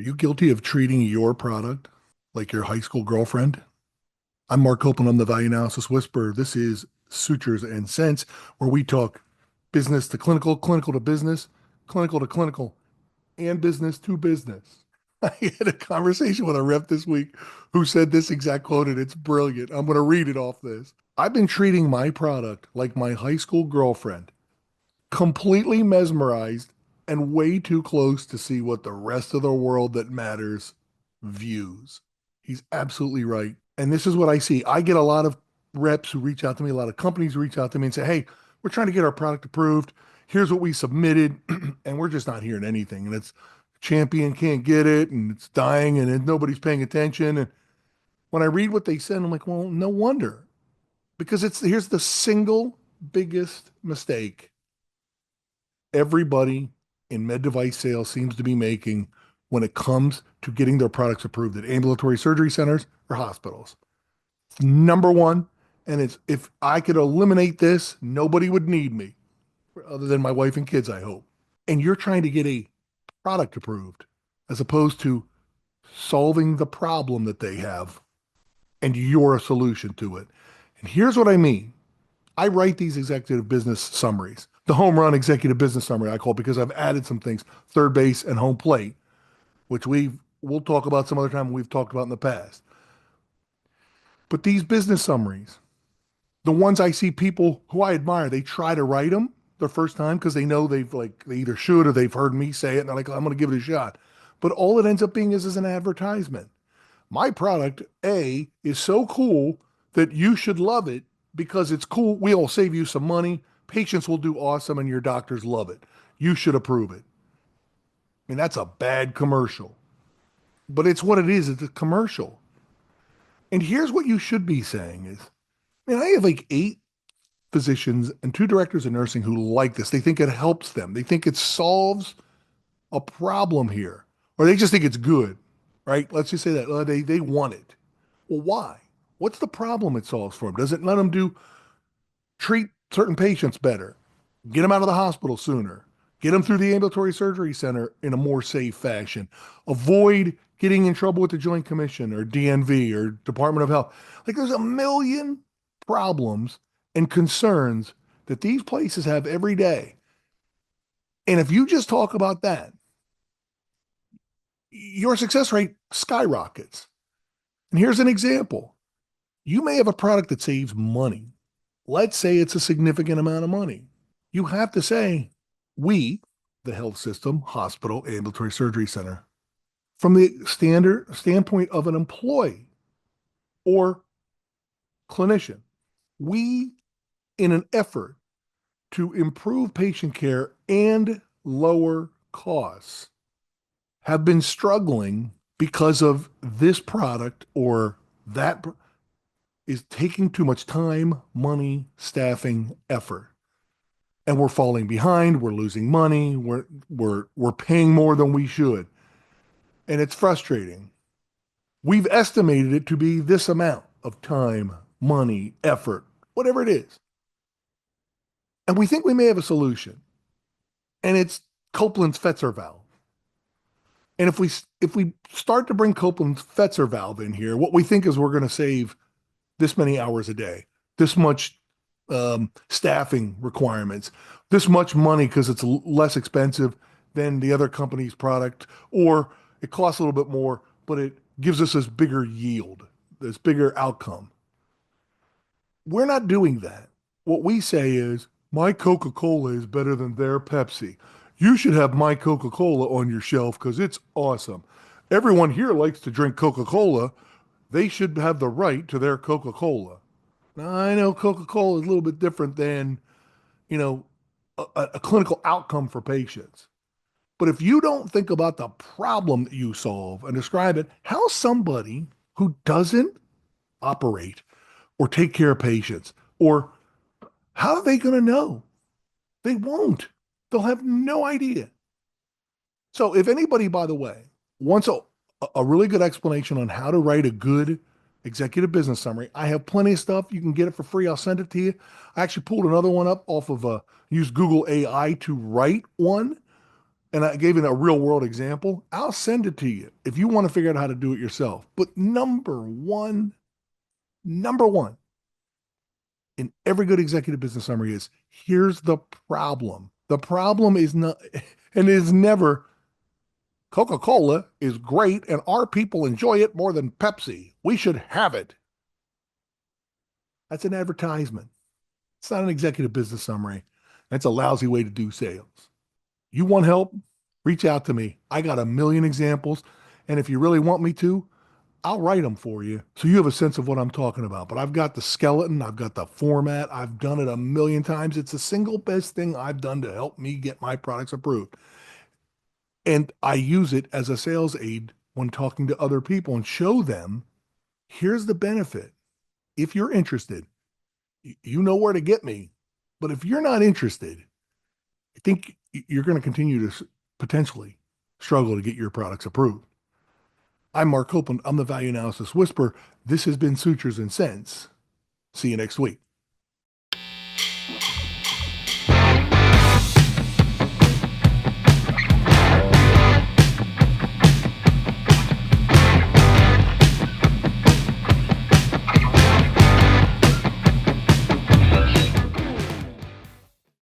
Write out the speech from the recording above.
Are you guilty of treating your product like your high school girlfriend? I'm Mark Copeland. I'm the Value Analysis Whisperer. This is Sutures and Cents, where we talk business to clinical, clinical to business, clinical to clinical, and business to business. I had a conversation with a rep this week who said this exact quote, and it's brilliant. I'm going to read it off this. I've been treating my product like my high school girlfriend, completely mesmerized and way too close to see what the rest of the world that matters views. He's absolutely right. And this is what I see. I get a lot of reps who reach out to me, a lot of companies reach out to me and say, hey, we're trying to get our product approved. Here's what we submitted, and we're just not hearing anything. And it's champion can't get it, and it's dying, and nobody's paying attention. And when I read what they said, I'm like, well, no wonder. Because here's the single biggest mistake everybody in med device sales seems to be making when it comes to getting their products approved at ambulatory surgery centers or hospitals. Number one, and it's if I could eliminate this, nobody would need me other than my wife and kids, I hope. And you're trying to get a product approved as opposed to solving the problem that they have and you're a solution to it. And here's what I mean. I write these executive business summaries. The home run executive business summary I call it because I've added some things, third base and home plate, which we'll talk about some other time we've talked about in the past. But these business summaries, the ones I see people who I admire, they try to write them their first time because they know they either should or they've heard me say it and they're like, I'm going to give it a shot. But all it ends up being is an advertisement. My product A is so cool that you should love it because it's cool. We'll save you some money. Patients will do awesome and your doctors love it. You should approve it. I mean, that's a bad commercial, but it's what it is. It's a commercial. And here's what you should be saying is, I have like 8 physicians and 2 directors of nursing who like this. They think it helps them. They think it solves a problem here, or they just think it's good, right? Let's just say that they want it. Well, why? What's the problem it solves for them? Does it let them treat certain patients better, get them out of the hospital sooner, get them through the ambulatory surgery center in a more safe fashion, avoid getting in trouble with the Joint Commission or DNV or Department of Health? Like there's a million problems and concerns that these places have every day. And if you just talk about that, your success rate skyrockets. And here's an example. You may have a product that saves money. Let's say it's a significant amount of money. You have to say, we, the health system, hospital, ambulatory surgery center, from the standpoint of an employee or clinician, we, in an effort to improve patient care and lower costs, have been struggling because of this product or that is taking too much time, money, staffing, effort. And we're falling behind, we're losing money, we're paying more than we should. And it's frustrating. We've estimated it to be this amount of time, money, effort, whatever it is. And we think we may have a solution. And it's Copeland's Fetzer valve. And if we start to bring Copeland's Fetzer valve in here, what we think is we're going to save this many hours a day, this much staffing requirements, this much money because it's less expensive than the other company's product, or it costs a little bit more, but it gives us this bigger yield, this bigger outcome. We're not doing that. What we say is, my Coca-Cola is better than their Pepsi. You should have my Coca-Cola on your shelf because it's awesome. Everyone here likes to drink Coca-Cola. They should have the right to their Coca-Cola. Now, I know Coca-Cola is a little bit different than, you know, a clinical outcome for patients. But if you don't think about the problem that you solve and describe it, how somebody who doesn't operate or take care of patients, or how are they going to know? They won't. They'll have no idea. So if anybody, by the way, wants a really good explanation on how to write a good executive business summary, I have plenty of stuff. You can get it for free. I'll send it to you. I actually pulled another one up off of used Google AI to write one. and I gave it a real world example, I'll send it to you if you want to figure out how to do it yourself. But number one in every good executive business summary is here's the problem. The problem is not, and is never Coca-Cola is great and our people enjoy it more than Pepsi. We should have it. That's an advertisement. It's not an executive business summary. That's a lousy way to do sales. You want help? Reach out to me. I got a million examples. And if you really want me to, I'll write them for you so you have a sense of what I'm talking about. But I've got the skeleton, I've got the format, I've done it a million times. It's the single best thing I've done to help me get my products approved. And I use it as a sales aid when talking to other people and show them here's the benefit. If you're interested, you know where to get me. But if you're not interested, I think you're going to continue to potentially struggle to get your products approved. I'm Mark Copeland. I'm the Value Analysis Whisperer. This has been Sutures and Cents. See you next week.